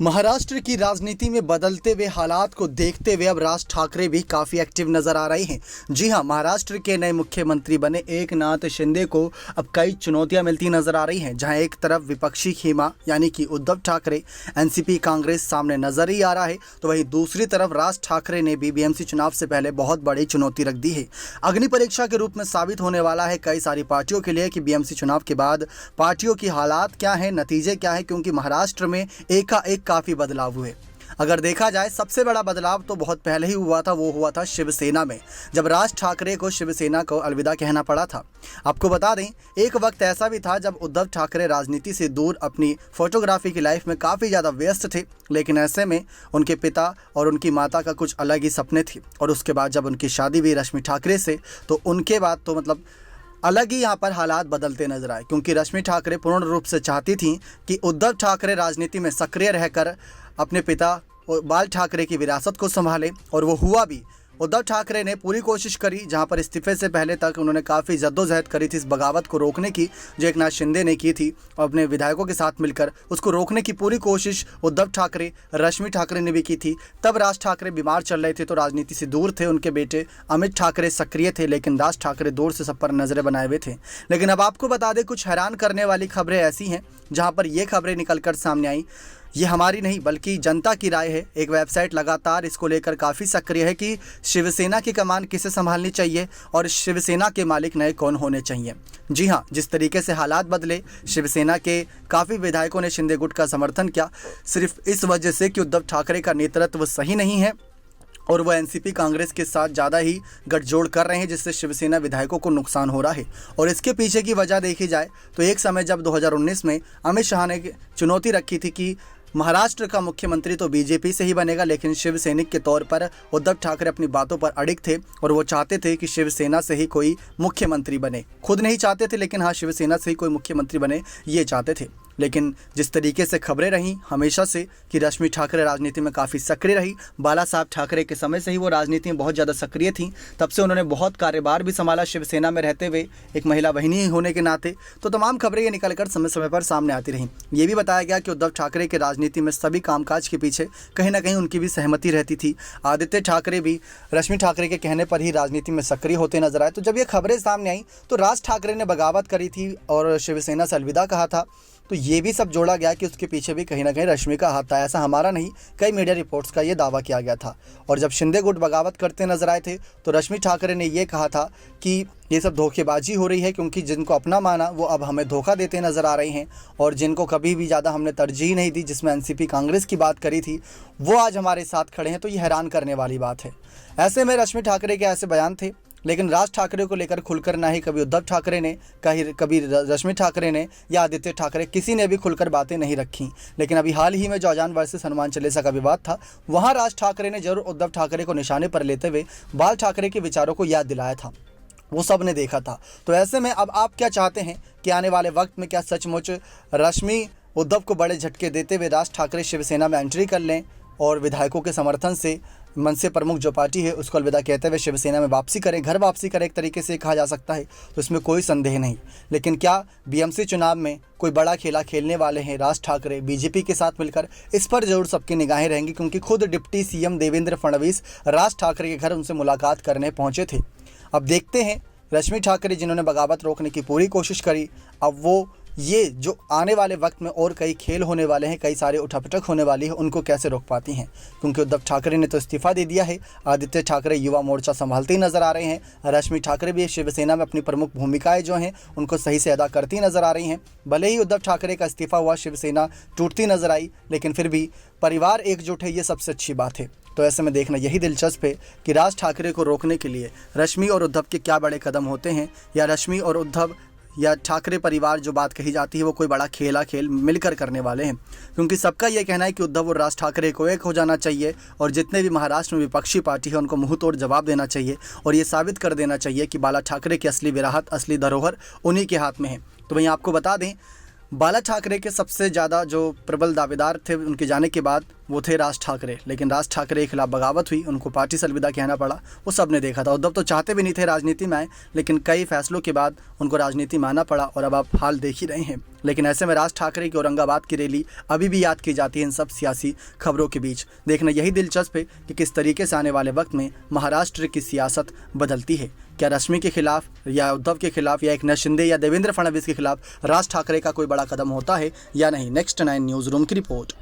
महाराष्ट्र की राजनीति में बदलते हुए हालात को देखते हुए अब राज ठाकरे भी काफ़ी एक्टिव नजर आ रहे हैं। जी हां, महाराष्ट्र के नए मुख्यमंत्री बने एकनाथ शिंदे को अब कई चुनौतियां मिलती नजर आ रही हैं। जहां एक तरफ विपक्षी खेमा यानी कि उद्धव ठाकरे, एनसीपी, कांग्रेस सामने नजर ही आ रहा है, तो वहीं दूसरी तरफ राज ठाकरे ने भी बीएमसी चुनाव से पहले बहुत बड़ी चुनौती रख दी है। अग्नि परीक्षा के रूप में साबित होने वाला है कई सारी पार्टियों के लिए कि बीएमसी चुनाव के बाद पार्टियों की हालात क्या है, नतीजे क्या है, क्योंकि महाराष्ट्र में एकाएक काफ़ी बदलाव हुए। अगर देखा जाए सबसे बड़ा बदलाव तो बहुत पहले ही हुआ था, वो हुआ था शिवसेना में, जब राज ठाकरे को शिवसेना को अलविदा कहना पड़ा था। आपको बता दें, एक वक्त ऐसा भी था जब उद्धव ठाकरे राजनीति से दूर अपनी फोटोग्राफी की लाइफ में काफ़ी ज़्यादा व्यस्त थे, लेकिन ऐसे में उनके पिता और उनकी माता का कुछ अलग ही सपने थे। और उसके बाद जब उनकी शादी हुई रश्मि ठाकरे से, तो उनके बाद तो मतलब अलग ही यहाँ पर हालात बदलते नजर आए, क्योंकि रश्मि ठाकरे पूर्ण रूप से चाहती थीं कि उद्धव ठाकरे राजनीति में सक्रिय रहकर अपने पिता और बाल ठाकरे की विरासत को संभालें, और वो हुआ भी। उद्धव ठाकरे ने पूरी कोशिश करी, जहां पर इस्तीफे से पहले तक उन्होंने काफ़ी जद्दोजहद करी थी इस बगावत को रोकने की, जो एकनाथ शिंदे ने की थी, और अपने विधायकों के साथ मिलकर उसको रोकने की पूरी कोशिश उद्धव ठाकरे, रश्मि ठाकरे ने भी की थी। तब राज ठाकरे बीमार चल रहे थे, तो राजनीति से दूर थे। उनके बेटे अमित ठाकरे सक्रिय थे, लेकिन राज ठाकरे दूर से सब पर नजरें बनाए हुए थे। लेकिन अब आपको बता दें, कुछ हैरान करने वाली खबरें ऐसी हैं, जहाँ पर ये खबरें निकलकर सामने आई। ये हमारी नहीं बल्कि जनता की राय है। एक वेबसाइट लगातार इसको लेकर काफ़ी सक्रिय है कि शिवसेना की कमान किसे संभालनी चाहिए और शिवसेना के मालिक नए कौन होने चाहिए। जी हाँ, जिस तरीके से हालात बदले, शिवसेना के काफ़ी विधायकों ने शिंदे गुट का समर्थन किया, सिर्फ इस वजह से कि उद्धव ठाकरे का नेतृत्व सही नहीं है और वह एनसीपी कांग्रेस के साथ ज़्यादा ही गठजोड़ कर रहे हैं, जिससे शिवसेना विधायकों को नुकसान हो रहा है। और इसके पीछे की वजह देखी जाए तो एक समय जब 2019 में अमित शाह ने चुनौती रखी थी कि महाराष्ट्र का मुख्यमंत्री तो बीजेपी से ही बनेगा, लेकिन शिवसैनिक के तौर पर उद्धव ठाकरे अपनी बातों पर अडिग थे और वो चाहते थे कि शिवसेना से ही कोई मुख्यमंत्री बने। खुद नहीं चाहते थे, लेकिन हाँ, शिवसेना से ही कोई मुख्यमंत्री बने ये चाहते थे। लेकिन जिस तरीके से खबरें रहीं हमेशा से कि रश्मि ठाकरे राजनीति में काफ़ी सक्रिय रही, बाला साहब ठाकरे के समय से ही वो राजनीति में बहुत ज़्यादा सक्रिय थी, तब से उन्होंने बहुत कार्यभार भी संभाला शिवसेना में रहते हुए, एक महिला बहिनी होने के नाते। तो तमाम खबरें ये निकलकर समय समय पर सामने आती रहीं। ये भी बताया गया कि उद्धव ठाकरे के राजनीति में सभी कामकाज के पीछे कहीं ना कहीं उनकी भी सहमति रहती थी। आदित्य ठाकरे भी रश्मि ठाकरे के कहने पर ही राजनीति में सक्रिय होते नजर आए। तो जब ये खबरें सामने आई तो राज ठाकरे ने बगावत करी थी और शिवसेना से अलविदा कहा था, तो ये भी सब जोड़ा गया कि उसके पीछे भी कहीं ना कहीं रश्मि का हाथ था। ऐसा हमारा नहीं, कई मीडिया रिपोर्ट्स का ये दावा किया गया था। और जब शिंदे गुट बगावत करते नजर आए थे तो रश्मि ठाकरे ने ये कहा था कि ये सब धोखेबाजी हो रही है, क्योंकि जिनको अपना माना वो अब हमें धोखा देते नजर आ रहे हैं, और जिनको कभी भी ज़्यादा हमने तरजीह नहीं दी, जिसमें एनसीपी कांग्रेस की बात करी थी, वो आज हमारे साथ खड़े हैं। तो ये हैरान करने वाली बात है। ऐसे में रश्मि ठाकरे के ऐसे बयान थे, लेकिन राज ठाकरे को लेकर खुलकर ना ही कभी उद्धव ठाकरे ने, कभी रश्मि ठाकरे ने या आदित्य ठाकरे, किसी ने भी खुलकर बातें नहीं रखी। लेकिन अभी हाल ही में जो अजान वर्सेस हनुमान चालीसा का विवाद था, वहां राज ठाकरे ने जरूर उद्धव ठाकरे को निशाने पर लेते हुए बाल ठाकरे के विचारों को याद दिलाया था, वो सब ने देखा था। तो ऐसे में अब आप क्या चाहते हैं कि आने वाले वक्त में क्या सचमुच रश्मि उद्धव को बड़े झटके देते हुए राज ठाकरे शिवसेना में एंट्री कर लें और विधायकों के समर्थन से मनसे प्रमुख जो पार्टी है उसको अलविदा कहते हुए शिवसेना में वापसी करें, घर वापसी करें, एक तरीके से कहा जा सकता है, तो इसमें कोई संदेह नहीं। लेकिन क्या बीएमसी चुनाव में कोई बड़ा खेला खेलने वाले हैं राज ठाकरे बीजेपी के साथ मिलकर? इस पर जरूर सबकी निगाहें रहेंगी, क्योंकि खुद डिप्टी सीएम देवेंद्र फडणवीस राज ठाकरे के घर उनसे मुलाकात करने पहुंचे थे। अब देखते हैं रश्मि ठाकरे जिन्होंने बगावत रोकने की पूरी कोशिश करी, अब वो ये जो आने वाले वक्त में और कई खेल होने वाले हैं, कई सारे उठापटक होने वाली है, उनको कैसे रोक पाती हैं। क्योंकि उद्धव ठाकरे ने तो इस्तीफा दे दिया है, आदित्य ठाकरे युवा मोर्चा संभालते ही नजर आ रहे हैं, रश्मि ठाकरे भी शिवसेना में अपनी प्रमुख भूमिकाएं जो हैं उनको सही से अदा करती नजर आ रही हैं। भले ही उद्धव ठाकरे का इस्तीफा हुआ, शिवसेना टूटती नजर आई, लेकिन फिर भी परिवार एकजुट है, ये सबसे अच्छी बात है। तो ऐसे में देखना यही दिलचस्प है कि राज ठाकरे को रोकने के लिए रश्मि और उद्धव के क्या बड़े कदम होते हैं, या रश्मि और उद्धव या ठाकरे परिवार जो बात कही जाती है वो कोई बड़ा खेल मिलकर करने वाले हैं। क्योंकि सबका ये कहना है कि उद्धव और राज ठाकरे को एक हो जाना चाहिए और जितने भी महाराष्ट्र में विपक्षी पार्टी है उनको मुंह तोड़ जवाब देना चाहिए और ये साबित कर देना चाहिए कि बाला ठाकरे की असली विरासत, असली धरोहर उन्हीं के हाथ में है। तो वहीं आपको बता दें, बाला ठाकरे के सबसे ज़्यादा जो प्रबल दावेदार थे उनके जाने के बाद वो थे राज ठाकरे, लेकिन राज ठाकरे के खिलाफ बगावत हुई, उनको पार्टी से अलविदा कहना पड़ा। वो सब ने देखा था। उद्धव तो चाहते भी नहीं थे राजनीति में आए, लेकिन कई फैसलों के बाद उनको राजनीति में आना पड़ा और अब आप हाल देख ही रहे हैं। लेकिन ऐसे में राज ठाकरे की औरंगाबाद की रैली अभी भी याद की जाती है इन सब सियासी खबरों के बीच। देखना यही दिलचस्प है कि किस तरीके से आने वाले वक्त में महाराष्ट्र की सियासत बदलती है। क्या रश्मि के खिलाफ या उद्धव के खिलाफ या एकनाथ शिंदे या देवेंद्र फडणवीस के खिलाफ राज ठाकरे का कोई बड़ा कदम होता है या नहीं? नेक्स्ट 9 न्यूज़ रूम की रिपोर्ट।